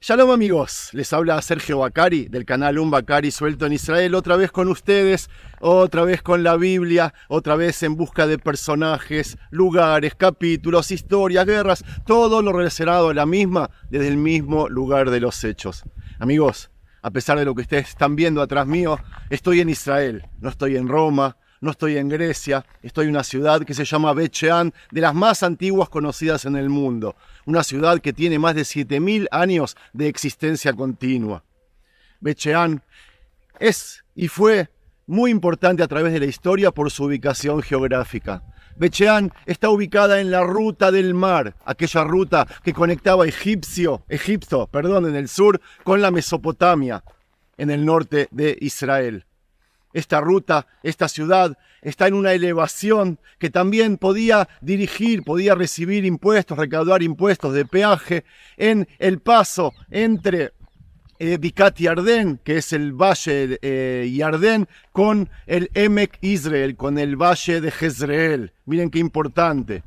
Shalom amigos, les habla Sergio Bacari del canal Un Bacari Suelto en Israel, otra vez con ustedes, otra vez con la Biblia, otra vez en busca de personajes, lugares, capítulos, historias, guerras, todo lo relacionado a la misma desde el mismo lugar de los hechos. Amigos, a pesar de lo que ustedes están viendo atrás mío, estoy en Israel, no estoy en Roma, no estoy en Grecia, estoy en una ciudad que se llama Bet Shean, de las más antiguas conocidas en el mundo. Una ciudad que tiene más de 7000 años de existencia continua. Bet Shean es y fue muy importante a través de la historia por su ubicación geográfica. Bet Shean está ubicada en la ruta del mar, aquella ruta que conectaba Egipto, en el sur, con la Mesopotamia, en el norte de Israel. Esta ruta, esta ciudad, está en una elevación que también podía recibir impuestos, recaudar impuestos de peaje en el paso entre Bicat Yardén, que es el valle Yardén, con el Emek Israel, con el valle de Jezreel. Miren qué importante.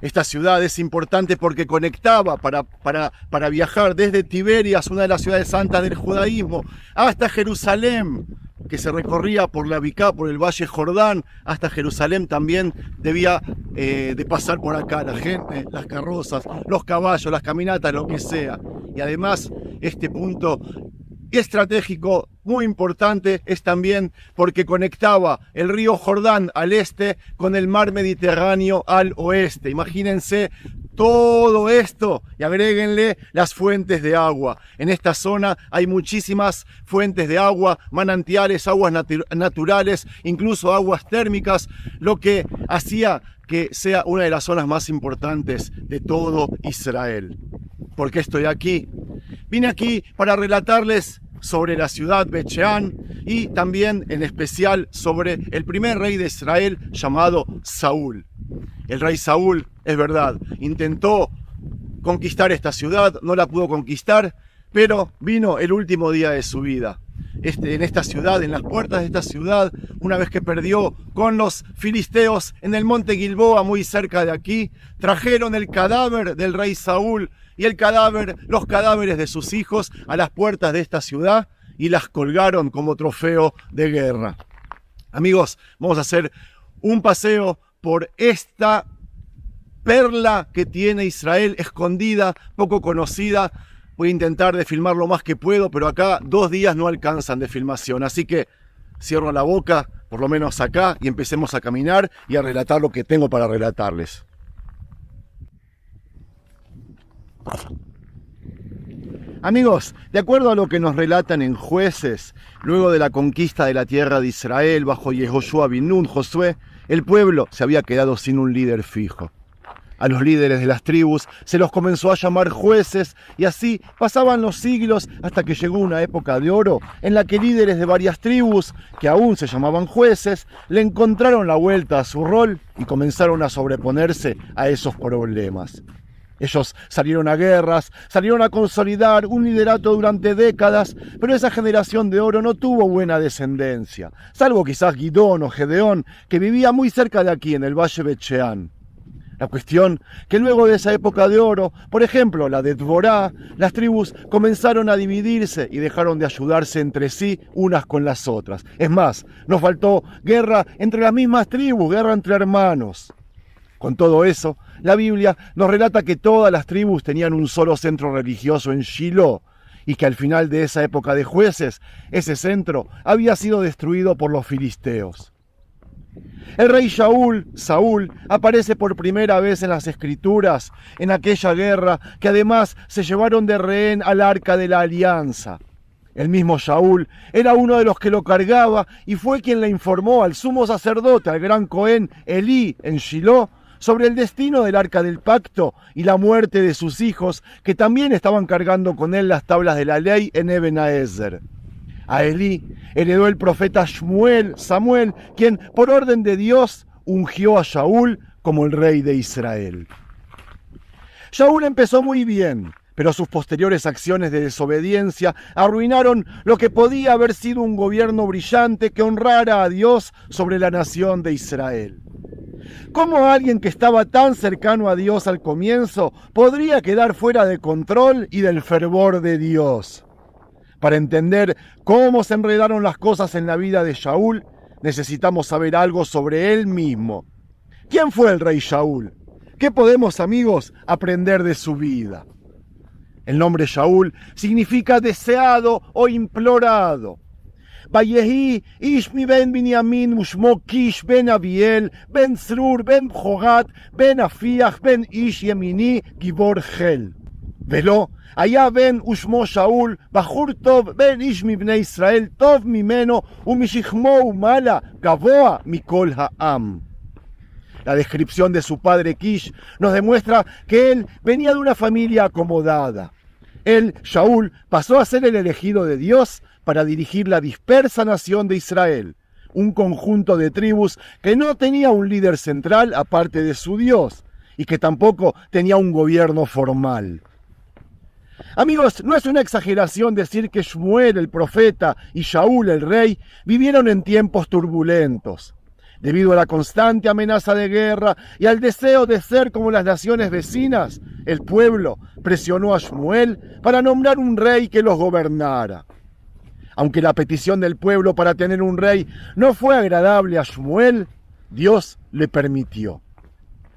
Esta ciudad es importante porque conectaba para viajar desde Tiberias, una de las ciudades santas del judaísmo, hasta Jerusalén, que se recorría por la Bicá, por el Valle Jordán, hasta Jerusalén también debía de pasar por acá la gente, las carrozas, los caballos, las caminatas, lo que sea. Y además, este punto estratégico muy importante es también porque conectaba el río Jordán al este con el mar Mediterráneo al oeste. Imagínense todo esto y agréguenle las fuentes de agua. En esta zona hay muchísimas fuentes de agua, manantiales, aguas naturales, incluso aguas térmicas, lo que hacía que sea una de las zonas más importantes de todo Israel. ¿Por qué estoy aquí? Vine aquí para relatarles sobre la ciudad Bet Shean y también en especial sobre el primer rey de Israel llamado Saúl. El rey Saúl, es verdad, intentó conquistar esta ciudad, no la pudo conquistar, pero vino el último día de su vida. En esta ciudad, en las puertas de esta ciudad, una vez que perdió con los filisteos en el monte Gilboa, muy cerca de aquí, trajeron el cadáver del rey Saúl y los cadáveres de sus hijos a las puertas de esta ciudad y las colgaron como trofeo de guerra. Amigos, vamos a hacer un paseo por esta perla que tiene Israel, escondida, poco conocida. Voy a intentar de filmar lo más que puedo, pero acá 2 días no alcanzan de filmación. Así que cierro la boca, por lo menos acá, y empecemos a caminar y a relatar lo que tengo para relatarles. Amigos, de acuerdo a lo que nos relatan en Jueces, luego de la conquista de la tierra de Israel bajo Yehoshua bin Nun, Josué, el pueblo se había quedado sin un líder fijo. A los líderes de las tribus se los comenzó a llamar jueces y así pasaban los siglos hasta que llegó una época de oro en la que líderes de varias tribus, que aún se llamaban jueces, le encontraron la vuelta a su rol y comenzaron a sobreponerse a esos problemas. Ellos salieron a guerras, salieron a consolidar un liderato durante décadas, pero esa generación de oro no tuvo buena descendencia, salvo quizás Gidón o Gedeón, que vivía muy cerca de aquí, en el Valle Bet Shean. La cuestión que luego de esa época de oro, por ejemplo la de Dvorá, las tribus comenzaron a dividirse y dejaron de ayudarse entre sí unas con las otras. Es más, nos faltó guerra entre las mismas tribus, guerra entre hermanos. Con todo eso, la Biblia nos relata que todas las tribus tenían un solo centro religioso en Shiloh y que al final de esa época de jueces, ese centro había sido destruido por los filisteos. El rey Saúl, aparece por primera vez en las Escrituras, en aquella guerra que además se llevaron de rehén al Arca de la Alianza. El mismo Saúl era uno de los que lo cargaba y fue quien le informó al sumo sacerdote, al gran Cohen Elí en Shiloh, sobre el destino del Arca del Pacto y la muerte de sus hijos, que también estaban cargando con él las tablas de la ley en Eben Haezer. A Elí heredó el profeta Samuel, quien por orden de Dios ungió a Saúl como el rey de Israel. Saúl empezó muy bien, pero sus posteriores acciones de desobediencia arruinaron lo que podía haber sido un gobierno brillante que honrara a Dios sobre la nación de Israel. ¿Cómo alguien que estaba tan cercano a Dios al comienzo podría quedar fuera de control y del fervor de Dios? Para entender cómo se enredaron las cosas en la vida de Shaul, necesitamos saber algo sobre él mismo. ¿Quién fue el rey Shaul? ¿Qué podemos, amigos, aprender de su vida? El nombre Shaul significa deseado o implorado. Vayehi ish mi ben Binyamin ushmo Kish ben Abiel ben Zrur ben Jogat ben Afiach ben ish Yemini gibor Gel. Velo היה בן ושמו שאול, בחור טוב, בן איש מבני ישראל, טוב ממנו ומשכמו ומעלה, גבוה מכל העם. La descripción de su padre Kish nos demuestra que él venía de una familia acomodada. Él, Shaul, pasó a ser el elegido de Dios para dirigir la dispersa nación de Israel, un conjunto de tribus que no tenía un líder central aparte de su Dios y que tampoco tenía un gobierno formal. Amigos, no es una exageración decir que Shmuel, el profeta, y Shaul, el rey, vivieron en tiempos turbulentos. Debido a la constante amenaza de guerra y al deseo de ser como las naciones vecinas, el pueblo presionó a Shmuel para nombrar un rey que los gobernara. Aunque la petición del pueblo para tener un rey no fue agradable a Shmuel, Dios le permitió.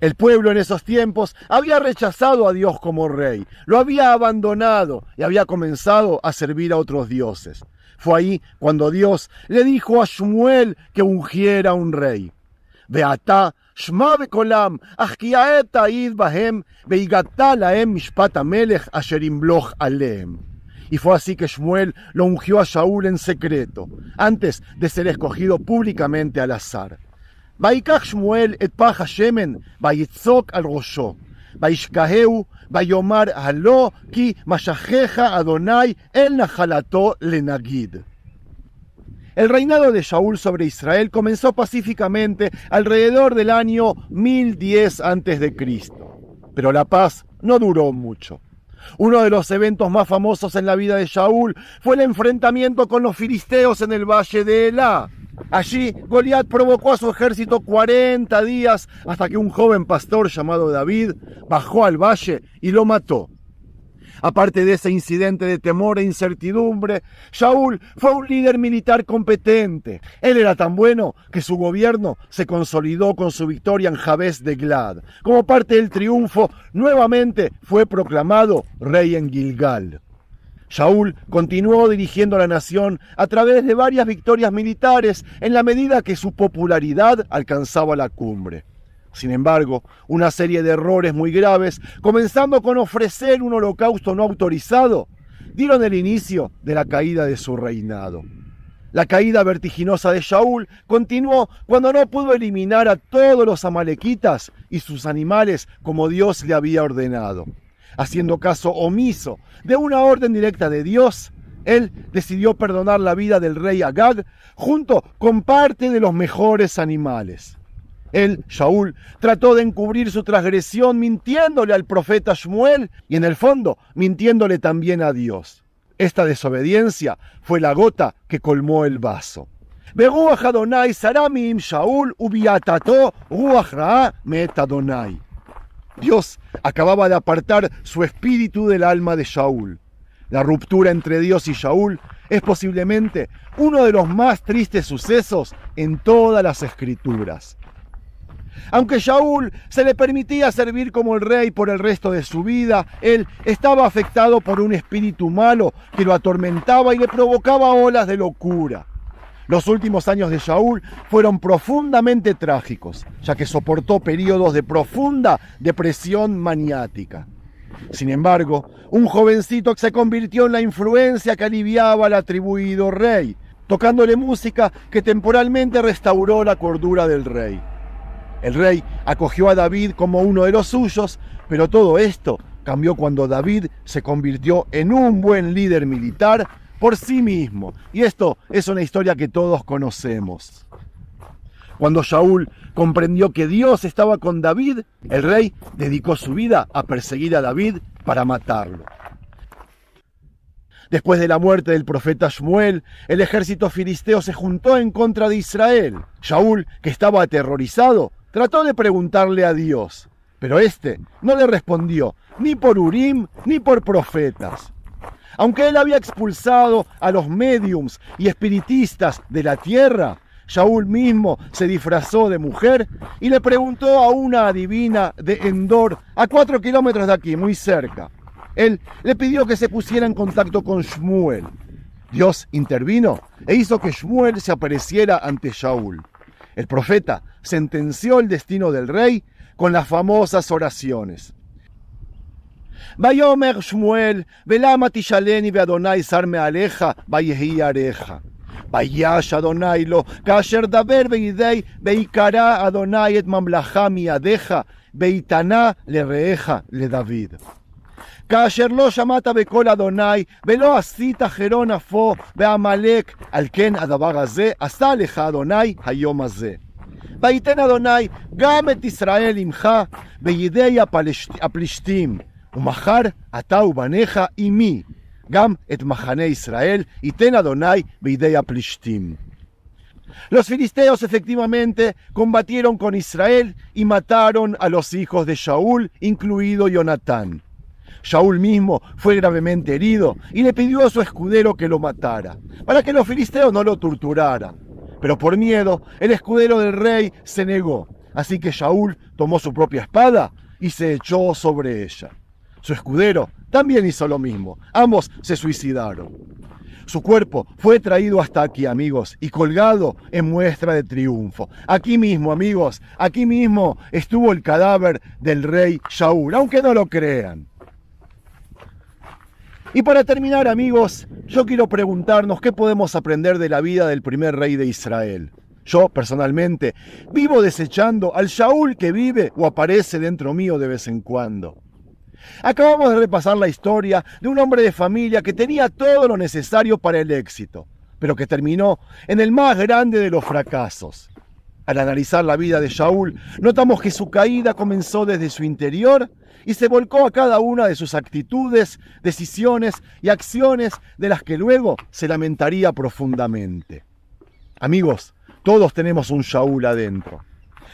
El pueblo en esos tiempos había rechazado a Dios como rey, lo había abandonado y había comenzado a servir a otros dioses. Fue ahí cuando Dios le dijo a Shmuel que ungiera un rey. Veatá, shma bekolam, ach ki ha'et ta'id bahem, ve'igatá lahem mishpat hamelech asher imloch alehem. Y fue así que Shmuel lo ungió a Shaul en secreto, antes de ser escogido públicamente al azar. ויקח שמואל את פח השמן, ויצוק על ראשו, וישקההו, ויאמר הלא, כי משכך אדוני אל נחלתו לנגיד. El reinado de Shaul sobre Israel comenzó pacíficamente alrededor del año 1010 a.C., pero la paz no duró mucho. Uno de los eventos más famosos en la vida de Shaul fue el enfrentamiento con los filisteos en el valle de Elá. Allí, Goliat provocó a su ejército 40 días hasta que un joven pastor llamado David bajó al valle y lo mató. Aparte de ese incidente de temor e incertidumbre, Shaul fue un líder militar competente. Él era tan bueno que su gobierno se consolidó con su victoria en Jabes de Glad. Como parte del triunfo, nuevamente fue proclamado rey en Gilgal. Shaul continuó dirigiendo a la nación a través de varias victorias militares en la medida que su popularidad alcanzaba la cumbre. Sin embargo, una serie de errores muy graves, comenzando con ofrecer un holocausto no autorizado, dieron el inicio de la caída de su reinado. La caída vertiginosa de Shaul continuó cuando no pudo eliminar a todos los amalequitas y sus animales como Dios le había ordenado. Haciendo caso omiso de una orden directa de Dios, él decidió perdonar la vida del rey Agag junto con parte de los mejores animales. Él, Shaul, trató de encubrir su transgresión mintiéndole al profeta Shmuel y en el fondo mintiéndole también a Dios. Esta desobediencia fue la gota que colmó el vaso. Beruach Adonai sarami im Shaul ubiatato ruach ra'a me'et Adonai. Dios acababa de apartar su espíritu del alma de Shaul. La ruptura entre Dios y Shaul es posiblemente uno de los más tristes sucesos en todas las escrituras. Aunque Shaul se le permitía servir como el rey por el resto de su vida, él estaba afectado por un espíritu malo que lo atormentaba y le provocaba olas de locura. Los últimos años de Shaul fueron profundamente trágicos, ya que soportó periodos de profunda depresión maniática. Sin embargo, un jovencito se convirtió en la influencia que aliviaba al atribuido rey, tocándole música que temporalmente restauró la cordura del rey. El rey acogió a David como uno de los suyos, pero todo esto cambió cuando David se convirtió en un buen líder militar por sí mismo. Y esto es una historia que todos conocemos. Cuando Shaul comprendió que Dios estaba con David, el rey dedicó su vida a perseguir a David para matarlo. Después de la muerte del profeta Shmuel, el ejército filisteo se juntó en contra de Israel. Shaul, que estaba aterrorizado, trató de preguntarle a Dios, pero éste no le respondió ni por Urim ni por profetas. Aunque él había expulsado a los médiums y espiritistas de la tierra, Shaul mismo se disfrazó de mujer y le preguntó a una adivina de Endor, a 4 kilómetros de aquí, muy cerca. Él le pidió que se pusiera en contacto con Shmuel. Dios intervino e hizo que Shmuel se apareciera ante Shaul. El profeta sentenció el destino del rey con las famosas oraciones. Vayomer Shmuel, velama tishaleni ve'Adonai sar me'aleja, vayehi areja. Vayash Adonai lo, kasher daber veidei, veikara Adonai et mamlacha miadeja, veitana le reeja le David. כאשר לא שמעת בקול אדוני, ולא עשית חרון אפו ועמלק, על כן הדבר הזה עשה לך אדוני היום הזה. ויתן אדוני גם את ישראל עמך בידי הפלישתים, ומחר אתה ובניך עמי, גם את מחנה ישראל ייתן אדוני בידי הפלישתים. Los filisteos efectivamente combatieron con Israel y mataron a los hijos de Shaul, incluido Jonatán. Shaul mismo fue gravemente herido y le pidió a su escudero que lo matara, para que los filisteos no lo torturaran. Pero por miedo, el escudero del rey se negó, así que Shaul tomó su propia espada y se echó sobre ella. Su escudero también hizo lo mismo, ambos se suicidaron. Su cuerpo fue traído hasta aquí, amigos, y colgado en muestra de triunfo. Aquí mismo, amigos, aquí mismo estuvo el cadáver del rey Shaul, aunque no lo crean. Y para terminar, amigos, yo quiero preguntarnos qué podemos aprender de la vida del primer rey de Israel. Yo, personalmente, vivo desechando al Shaul que vive o aparece dentro mío de vez en cuando. Acabamos de repasar la historia de un hombre de familia que tenía todo lo necesario para el éxito, pero que terminó en el más grande de los fracasos. Al analizar la vida de Shaul, notamos que su caída comenzó desde su interior y se volcó a cada una de sus actitudes, decisiones y acciones de las que luego se lamentaría profundamente. Amigos, todos tenemos un Shaul adentro.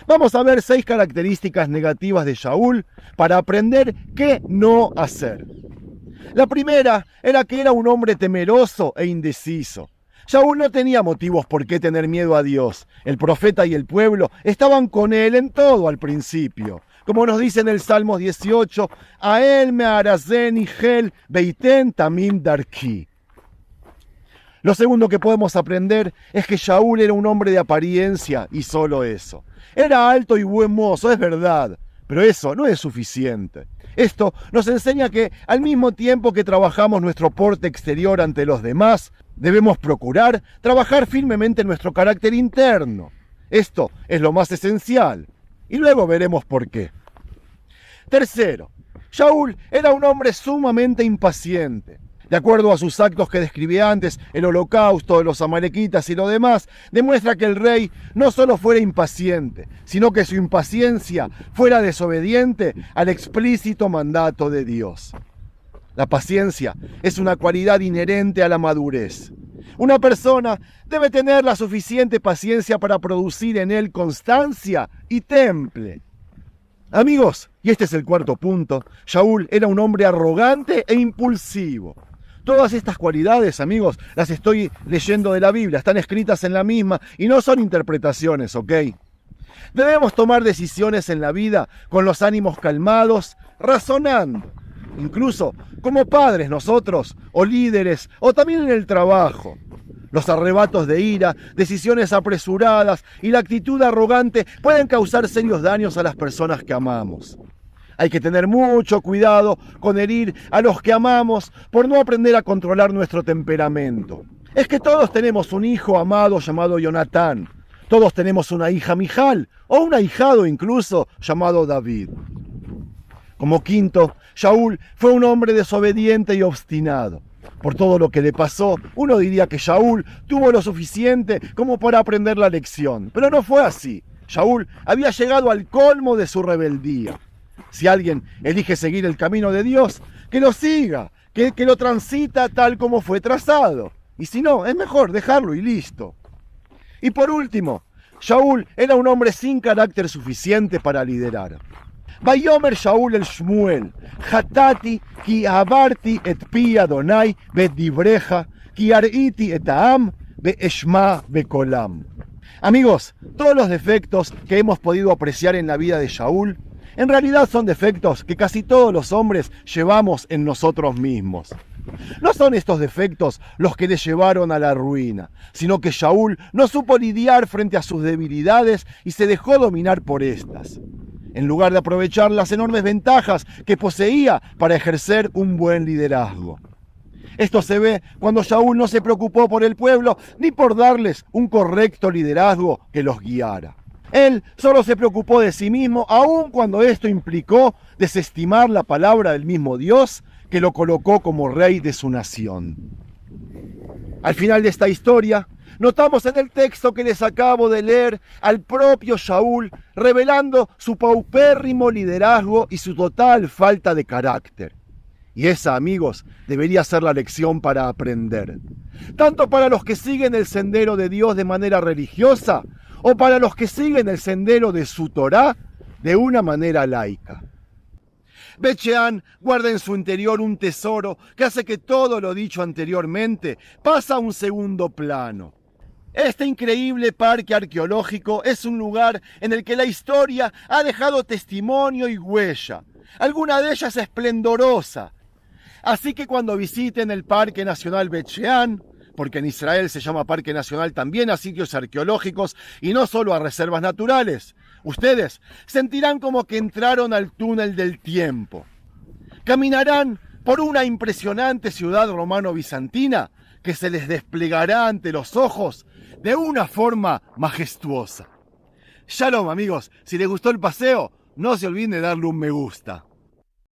Vamos a ver 6 características negativas de Shaul para aprender qué no hacer. La primera era que era un hombre temeroso e indeciso. Shaul no tenía motivos por qué tener miedo a Dios. El profeta y el pueblo estaban con él en todo al principio. Como nos dice en el Salmo 18, a él me arazen y gel beiten tamim darki. Lo segundo que podemos aprender es que Shaul era un hombre de apariencia y solo eso. Era alto y buen mozo, es verdad, pero eso no es suficiente. Esto nos enseña que al mismo tiempo que trabajamos nuestro porte exterior ante los demás, debemos procurar trabajar firmemente nuestro carácter interno. Esto es lo más esencial. Y luego veremos por qué. Tercero, Shaul era un hombre sumamente impaciente. De acuerdo a sus actos que describí antes, el holocausto de los amalequitas y lo demás, demuestra que el rey no solo fuera impaciente, sino que su impaciencia fuera desobediente al explícito mandato de Dios. La paciencia es una cualidad inherente a la madurez. Una persona debe tener la suficiente paciencia para producir en él constancia y temple. Amigos, y este es el cuarto punto, Shaul era un hombre arrogante e impulsivo. Todas estas cualidades, amigos, las estoy leyendo de la Biblia, están escritas en la misma y no son interpretaciones, ¿ok? Debemos tomar decisiones en la vida con los ánimos calmados, razonando. Incluso como padres nosotros, o líderes, o también en el trabajo. Los arrebatos de ira, decisiones apresuradas y la actitud arrogante pueden causar serios daños a las personas que amamos. Hay que tener mucho cuidado con herir a los que amamos por no aprender a controlar nuestro temperamento. Es que todos tenemos un hijo amado llamado Jonatán. Todos tenemos una hija Mijal o un ahijado incluso llamado David. Como quinto, Shaul fue un hombre desobediente y obstinado. Por todo lo que le pasó, uno diría que Shaul tuvo lo suficiente como para aprender la lección. Pero no fue así. Shaul había llegado al colmo de su rebeldía. Si alguien elige seguir el camino de Dios, que lo siga, que lo transita tal como fue trazado. Y si no, es mejor dejarlo y listo. Y por último, Shaul era un hombre sin carácter suficiente para liderar. Vayomer Shaul el Shmuel, Hatati ki abarti et pi Adonai bet dibreja, ki ariti et aam be eshma bekolam. Amigos, todos los defectos que hemos podido apreciar en la vida de Shaul, en realidad son defectos que casi todos los hombres llevamos en nosotros mismos. No son estos defectos los que le llevaron a la ruina, sino que Shaul no supo lidiar frente a sus debilidades y se dejó dominar por estas, en lugar de aprovechar las enormes ventajas que poseía para ejercer un buen liderazgo. Esto se ve cuando Shaul no se preocupó por el pueblo ni por darles un correcto liderazgo que los guiara. Él solo se preocupó de sí mismo, aun cuando esto implicó desestimar la palabra del mismo Dios que lo colocó como rey de su nación. Al final de esta historia, notamos en el texto que les acabo de leer al propio Shaul revelando su paupérrimo liderazgo y su total falta de carácter. Y esa, amigos, debería ser la lección para aprender, tanto para los que siguen el sendero de Dios de manera religiosa o para los que siguen el sendero de su Torá de una manera laica. Bet Shean guarda en su interior un tesoro que hace que todo lo dicho anteriormente pasa a un segundo plano. Este increíble parque arqueológico es un lugar en el que la historia ha dejado testimonio y huella, alguna de ellas esplendorosa. Así que cuando visiten el Parque Nacional Bet Shean, porque en Israel se llama Parque Nacional también a sitios arqueológicos y no solo a reservas naturales, ustedes sentirán como que entraron al túnel del tiempo. Caminarán por una impresionante ciudad romano-bizantina que se les desplegará ante los ojos de una forma majestuosa. Shalom, amigos, si les gustó el paseo, no se olviden de darle un me gusta.